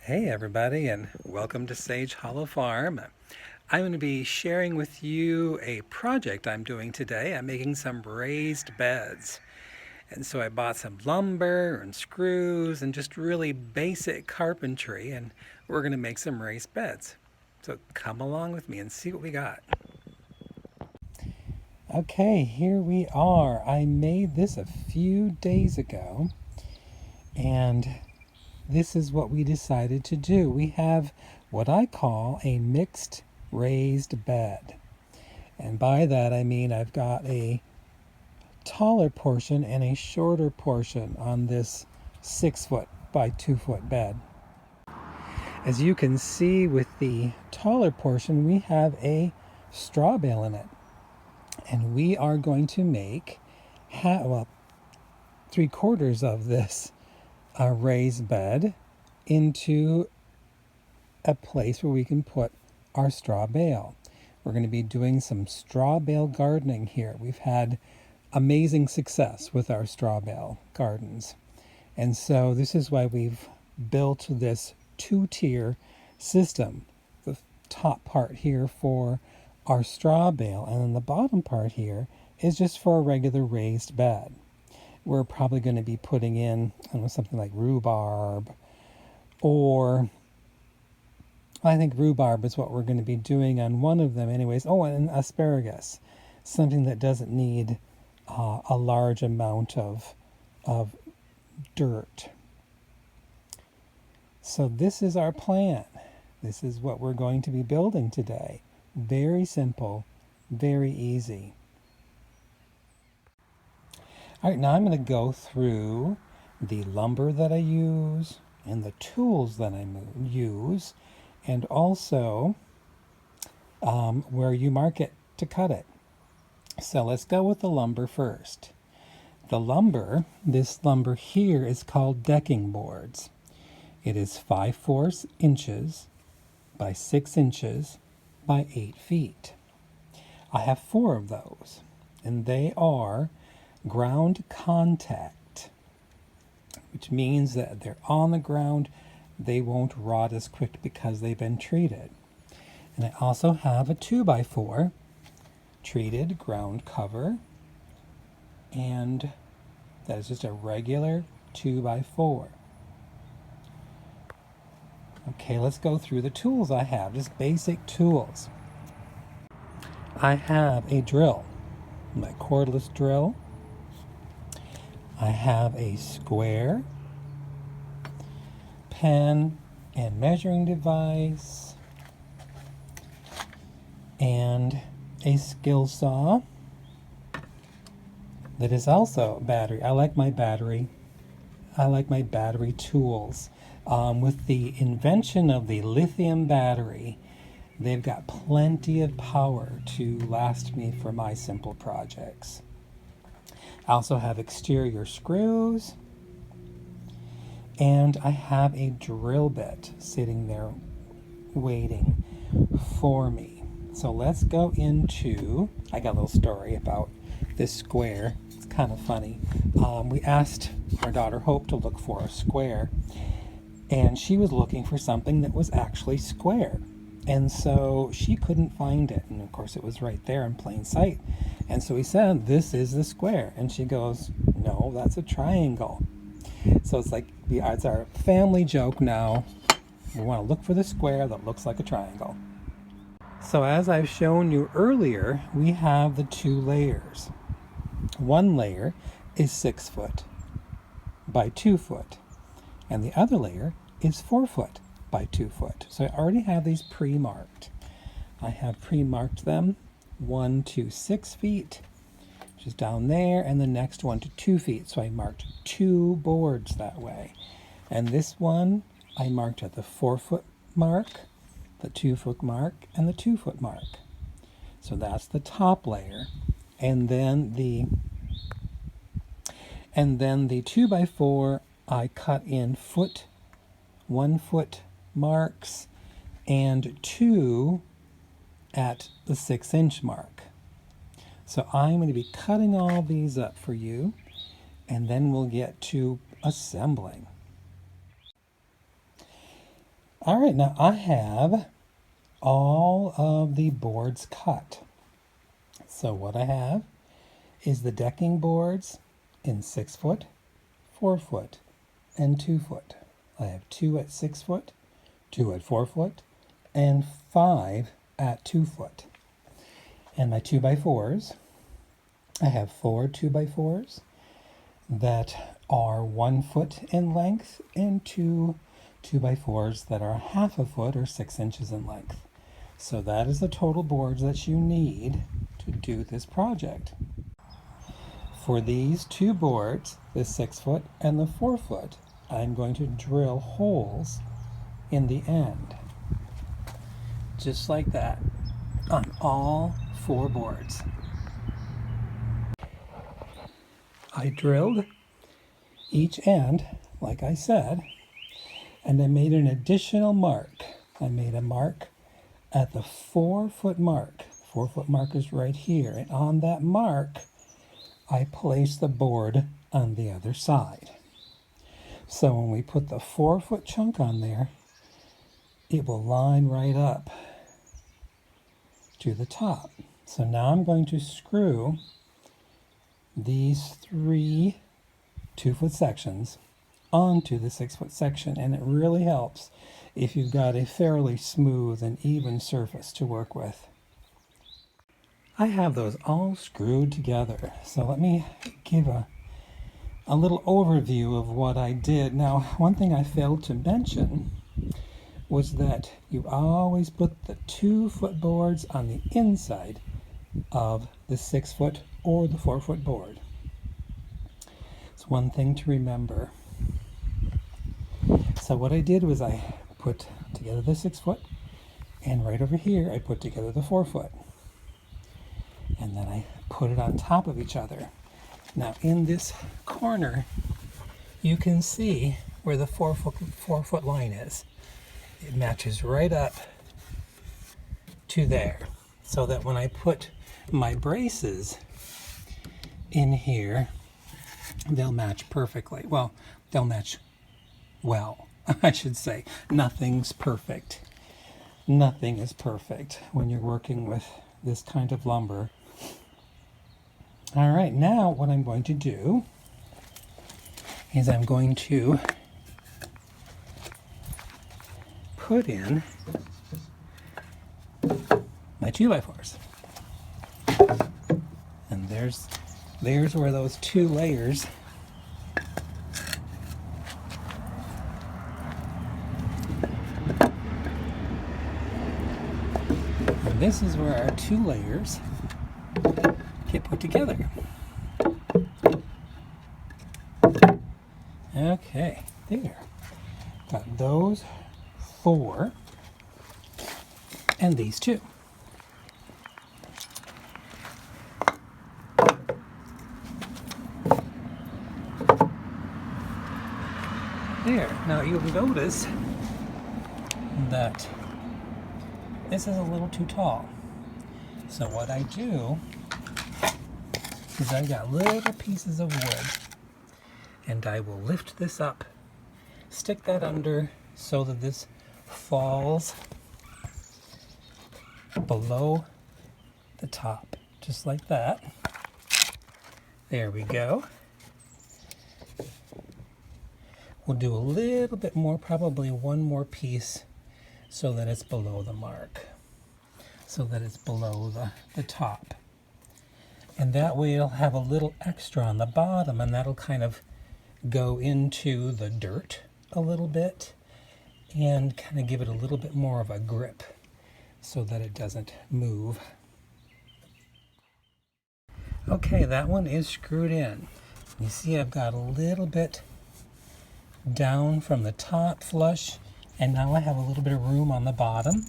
Hey everybody, and welcome to Sage Hollow Farm. I'm going to be sharing with you a project I'm doing today. I'm making some raised beds. And so I bought some lumber and screws and just really basic carpentry, and we're going to make some raised beds. So come along with me and see what we got. Okay, here we are. I made this a few days ago, and this is what we decided to do. We have what I call a mixed raised bed. And by that I mean I've got a taller portion and a shorter portion on this 6 foot by 2 foot bed. As you can see with the taller portion, we have a straw bale in it. And we are going to make 3/4 of this raised bed into a place where we can put our straw bale. We're going to be doing some straw bale gardening here. We've had amazing success with our straw bale gardens. And so this is why we've built this 2-tier system. The top part here for our straw bale, and then the bottom part here is just for a regular raised bed. We're probably going to be putting in, I don't know, something like rhubarb, or I think rhubarb is what we're going to be doing on one of them anyways. Oh, and asparagus, something that doesn't need a large amount of dirt. So this is our plan. This is what we're going to be building today. Very simple, very easy. All right, now I'm going to go through the lumber that I use and the tools that I use, and also where you mark it to cut it. So let's go with the lumber first. The lumber, this lumber here is called decking boards. It is 5/4 inches by 6 inches by 8 feet. I have 4 of those, and they are ground contact, which means that they're on the ground. They won't rot as quick because they've been treated. And I also have a 2x4 treated ground cover, and that is just a regular 2x4. Okay, let's go through the tools I have, just basic tools. I have a drill, my cordless drill. I have a square, pen and measuring device, and a skill saw that is also battery. I like my battery tools. With the invention of the lithium battery, they've got plenty of power to last me for my simple projects. I also have exterior screws, and I have a drill bit sitting there waiting for me. So let's go into, I got a little story about this square. It's kind of funny. We asked our daughter Hope to look for a square, and she was looking for something that was actually square. And so she couldn't find it. And of course it was right there in plain sight. And so we said, "This is the square." And she goes, "No, that's a triangle." So it's like, it's our family joke now. We want to look for the square that looks like a triangle. So as I've shown you earlier, we have the 2 layers. One layer is 6 foot by 2 foot, and the other layer is 4 foot by 2 foot. So I already have these pre-marked. I have pre-marked them 1 to 6 feet, which is down there, and the next 1 to 2 feet. So I marked 2 boards that way. And this one I marked at the 4 foot mark, the 2 foot mark, and the 2 foot mark. So that's the top layer. And then the 2x4 I cut in 1 foot marks, and 2 at the 6-inch mark. So I'm going to be cutting all these up for you, and then we'll get to assembling. All right, now I have all of the boards cut. So what I have is the decking boards in 6 foot, 4 foot, and 2 foot. I have 2 at 6 foot, 2 at 4 foot, and 5 at 2 foot. And my 2x4s, I have 4 2x4s that are 1 foot in length and 2 2x4s that are half a foot or 6 inches in length. So that is the total boards that you need to do this project. For these 2 boards, the 6 foot and the 4 foot, I'm going to drill holes in the end. Just like that on all 4 boards. I drilled each end, like I said, and I made an additional mark. I made a mark at the 4 foot mark. 4 foot mark is right here, and on that mark I placed the board on the other side. So when we put the 4 foot chunk on there, it will line right up to the top. So now I'm going to screw these 3 2 foot sections onto the 6 foot section, and it really helps if you've got a fairly smooth and even surface to work with. I have those all screwed together, so let me give a little overview of what I did. Now, one thing I failed to mention was that you always put the 2 foot boards on the inside of the 6 foot or the 4 foot board. It's one thing to remember. So what I did was I put together the 6 foot, and right over here I put together the 4 foot, and then I put it on top of each other. Now in this corner you can see where the 4 foot line is. It matches right up to there, so that when I put my braces in here, they'll match perfectly. Well, they'll match well, I should say. Nothing's perfect. Nothing is perfect when you're working with this kind of lumber. All right, now what I'm going to do is I'm going to put in my 2x4s. And there's where those 2 layers and this is where our 2 layers get put together. Okay, there. Got those 4 and these 2. There. Now you'll notice that this is a little too tall. So what I do is I've got little pieces of wood, and I will lift this up, stick that under so that this falls below the top, just like that. There we go. We'll do a little bit more, probably 1 more piece, so that it's below the mark, so that it's below the top. And that way it'll have a little extra on the bottom, and that'll kind of go into the dirt a little bit and kind of give it a little bit more of a grip so that it doesn't move. Okay, that one is screwed in. You see I've got a little bit down from the top flush, and now I have a little bit of room on the bottom.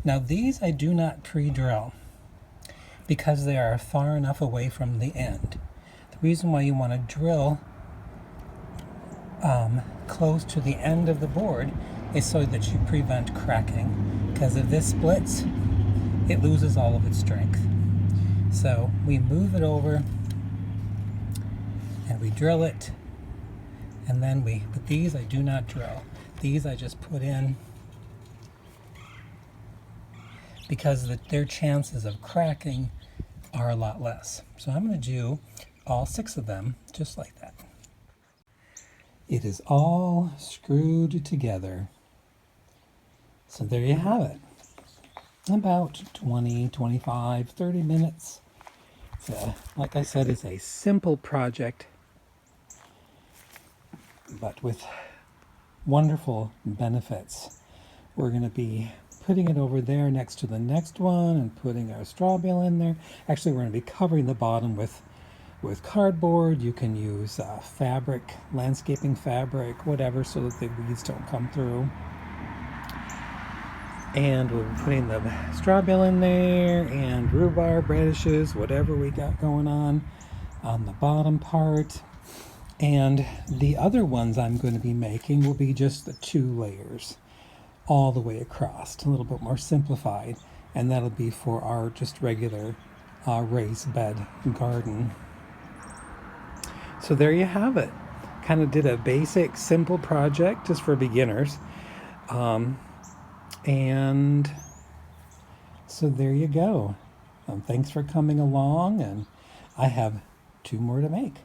Now these I do not pre-drill because they are far enough away from the end. The reason why you want to drill close to the end of the board is so that you prevent cracking, because if this splits, it loses all of its strength. So we move it over and we drill it, and then but these I do not drill. These I just put in because their chances of cracking are a lot less. So I'm going to do all 6 of them just like that. It is all screwed together. So there you have it. About 20, 25, 30 minutes. Like I said, it's a simple project, but with wonderful benefits. We're going to be putting it over there next to the next one and putting our straw bale in there. Actually, we're going to be covering the bottom with cardboard. You can use fabric, landscaping fabric, whatever, so that the weeds don't come through. And we'll be putting the straw bale in there and rhubarb, radishes, whatever we got going on the bottom part. And the other ones I'm going to be making will be just the 2 layers all the way across, a little bit more simplified. And that'll be for our just regular raised bed garden. So there you have it. Kind of did a basic, simple project just for beginners. And so there you go. Thanks for coming along, and I have 2 more to make.